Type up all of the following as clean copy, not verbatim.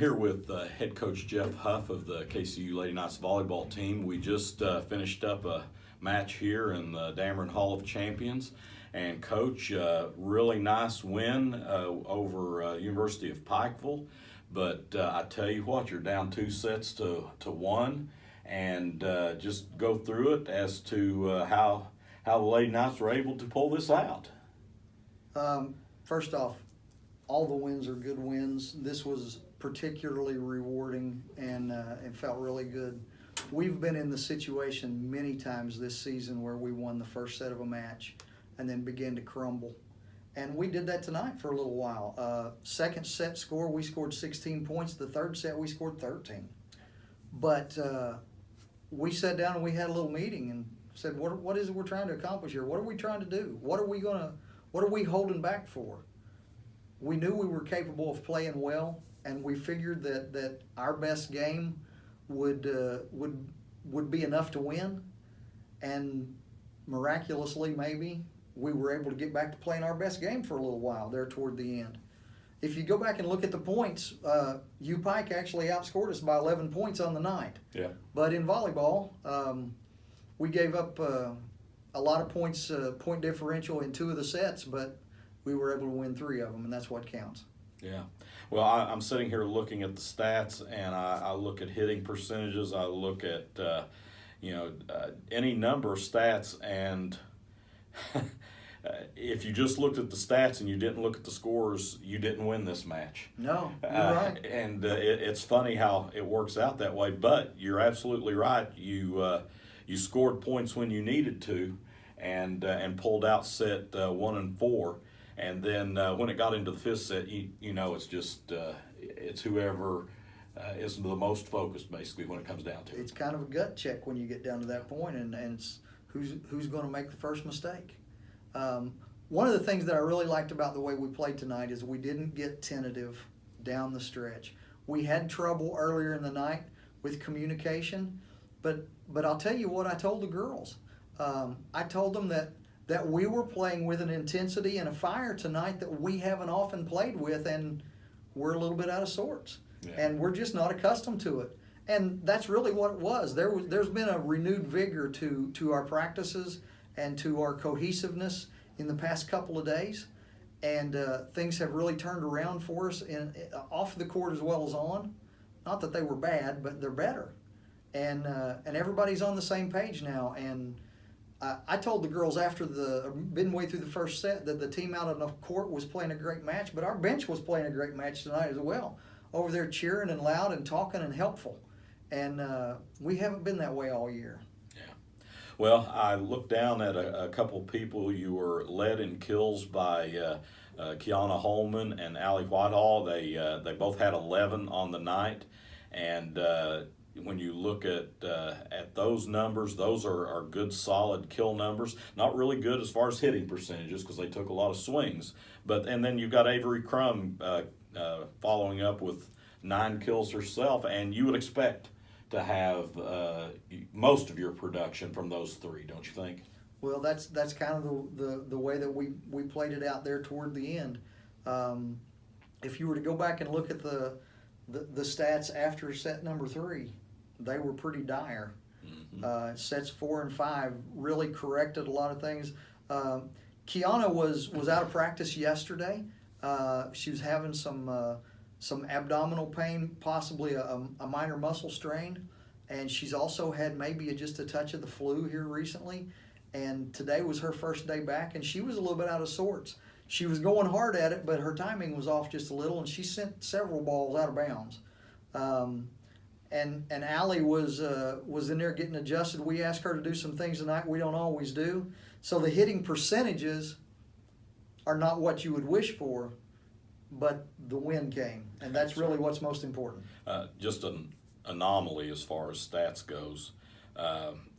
here with head coach Jeff Huff of the KCU Lady Knights volleyball team. We just finished up a match here in the Dameron Hall of Champions. And Coach, really nice win over University of Pikeville. But I tell you what, you're down 2 sets to 1. And just go through it as to how the Lady Knights were able to pull this out. First off, all the wins are good wins. This was particularly rewarding and it felt really good. We've been in the situation many times this season where we won the first set of a match and then began to crumble. And we did that tonight for a little while. Second set score, we scored 16 points. The third set, we scored 13. But we sat down and we had a little meeting and said, what is it we're trying to accomplish here? What are we trying to do? What are we holding back for? We knew we were capable of playing well, and we figured that our best game would be enough to win. And miraculously, maybe, we were able to get back to playing our best game for a little while there toward the end. If you go back and look at the points, Kcu-Upike actually outscored us by 11 points on the night. Yeah. But in volleyball, we gave up a lot of points, point differential in 2 of the sets, but we were able to win 3 of them, and that's what counts. Yeah. Well, I'm sitting here looking at the stats, and I look at hitting percentages. I look at, any number of stats, and if you just looked at the stats and you didn't look at the scores, you didn't win this match. No, you're right. And it's funny how it works out that way, but you're absolutely right. You scored points when you needed to, and pulled out set 1 and 4. And then when it got into the 5th set, it's just it's whoever is the most focused, basically, when it comes down to it. It's kind of a gut check when you get down to that point, and it's who's going to make the first mistake. One of the things that I really liked about the way we played tonight is we didn't get tentative down the stretch. We had trouble earlier in the night with communication, but I'll tell you what I told the girls. I told them that we were playing with an intensity and a fire tonight that we haven't often played with, and we're a little bit out of sorts. Yeah. And we're just not accustomed to it. And that's really what it was. There's been a renewed vigor to our practices and to our cohesiveness in the past couple of days. And things have really turned around for us off the court as well as on. Not that they were bad, but they're better. And everybody's on the same page now. And I told the girls after midway through the first set that the team out on the court was playing a great match, but our bench was playing a great match tonight as well. Over there cheering and loud and talking and helpful. And we haven't been that way all year. Yeah. Well, I looked down at a couple people. You were led in kills by Kiana Holman and Allie Whitehall. They both had 11 on the night. And when you look at those numbers, those are good, solid kill numbers. Not really good as far as hitting percentages because they took a lot of swings. And then you've got Avery Crum following up with 9 kills herself, and you would expect to have most of your production from those 3, don't you think? Well, that's kind of the way that we played it out there toward the end. If you were to go back and look at the stats after set number 3, they were pretty dire. Mm-hmm. Sets 4 and 5 really corrected a lot of things. Kiana was out of practice yesterday. She was having some abdominal pain, possibly a minor muscle strain, and she's also had maybe just a touch of the flu here recently. And today was her first day back, and she was a little bit out of sorts. She was going hard at it, but her timing was off just a little, and she sent several balls out of bounds. And Allie was in there getting adjusted. We asked her to do some things tonight we don't always do. So the hitting percentages are not what you would wish for, but the win came, and that's really what's most important. Just an anomaly as far as stats goes.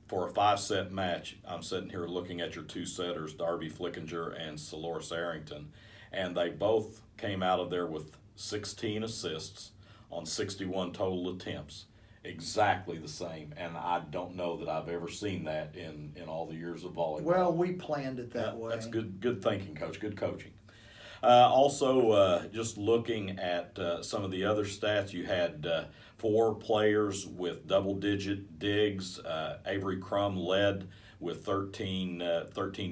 For a 5-set match, I'm sitting here looking at your 2 setters, Darby Flickinger and Soloris Arrington, and they both came out of there with 16 assists on 61 total attempts. Exactly the same, and I don't know that I've ever seen that in all the years of volleyball. Well, we planned it that way. That's good thinking, Coach. Good coaching. Also, just looking at some of the other stats, you had 4 players with double-digit digs. Avery Crum led with 13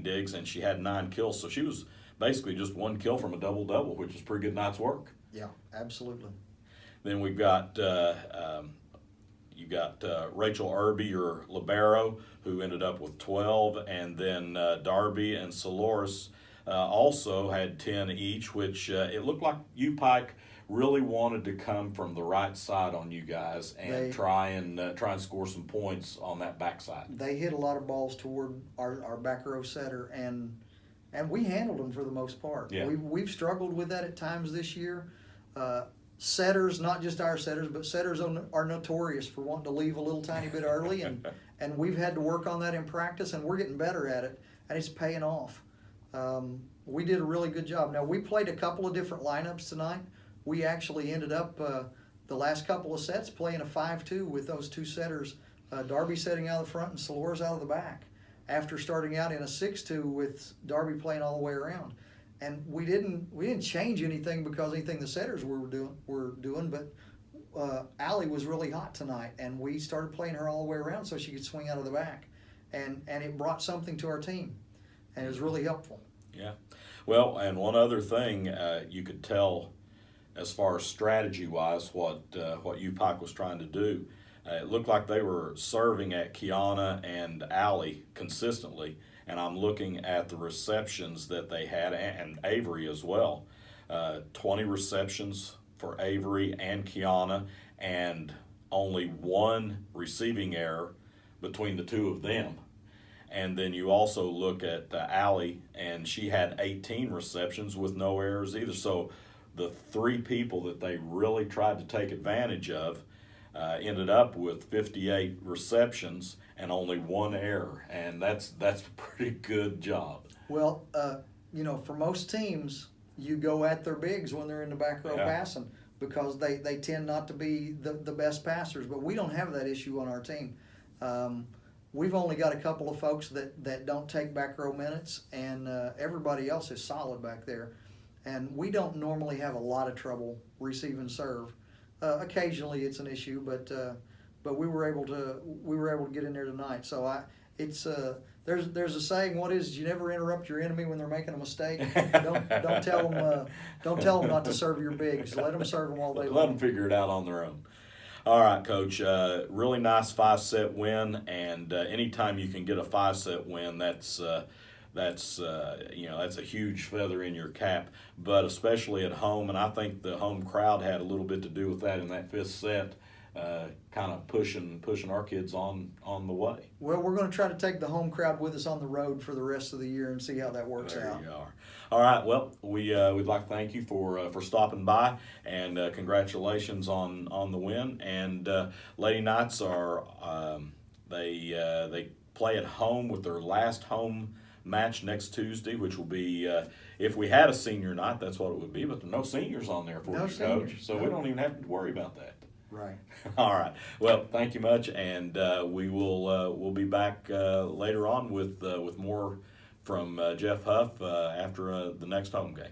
digs, and she had 9 kills. So she was basically just 1 kill from a double-double, which is pretty good night's work. Yeah, absolutely. Then we've got you got Rachel Irby, your libero, who ended up with 12, and then Darby and Soloris also had 10 each, which it looked like Kcu-Upike really wanted to come from the right side on you guys and try and score some points on that backside. They hit a lot of balls toward our back row setter, and we handled them for the most part. Yeah. We've struggled with that at times this year. Setters, not just our setters, but setters are notorious for wanting to leave a little tiny bit early, and we've had to work on that in practice, and we're getting better at it, and it's paying off. We did a really good job. Now, we played a couple of different lineups tonight. We actually ended up the last couple of sets playing a 5-2 with those 2 setters, Darby setting out of the front and Soloris out of the back, after starting out in a 6-2 with Darby playing all the way around. And we didn't change anything because anything the setters were doing, but Allie was really hot tonight, and we started playing her all the way around so she could swing out of the back, and it brought something to our team, and it was really helpful. Yeah, well, and one other thing you could tell as far as strategy-wise what Kcu-Upike was trying to do. It looked like they were serving at Kiana and Allie consistently. And I'm looking at the receptions that they had, and Avery as well. 20 receptions for Avery and Kiana, and only 1 receiving error between the 2 of them. And then you also look at Allie, and she had 18 receptions with no errors either. So the 3 people that they really tried to take advantage of ended up with 58 receptions and only 1 error, and that's a pretty good job. Well, for most teams, you go at their bigs when they're in the back row passing, because they tend not to be the best passers, but we don't have that issue on our team. We've only got a couple of folks that don't take back row minutes, and everybody else is solid back there. And we don't normally have a lot of trouble receiving serve. Occasionally it's an issue, but we were able to get in there tonight. So there's a saying, what is, you never interrupt your enemy when they're making a mistake. Don't tell them not to serve your bigs. Let them serve them all day long. Let them figure it out on their own. All right, Coach. Really nice 5-set win, and anytime you can get a 5-set win, that's a huge feather in your cap. But especially at home, and I think the home crowd had a little bit to do with that in that 5th set, kind of pushing our kids on the way. Well, we're going to try to take the home crowd with us on the road for the rest of the year and see how that works out. There you are. All right. Well, we'd like to thank you for stopping by, and congratulations on the win. And Lady Knights are they play at home with their last home match next Tuesday, which will be if we had a senior night, that's what it would be. But there are no seniors on there for you, Coach, so we don't even have to worry about that. Right. All right. Well, thank you much, and we'll be back later on with more from Jeff Huff after the next home game.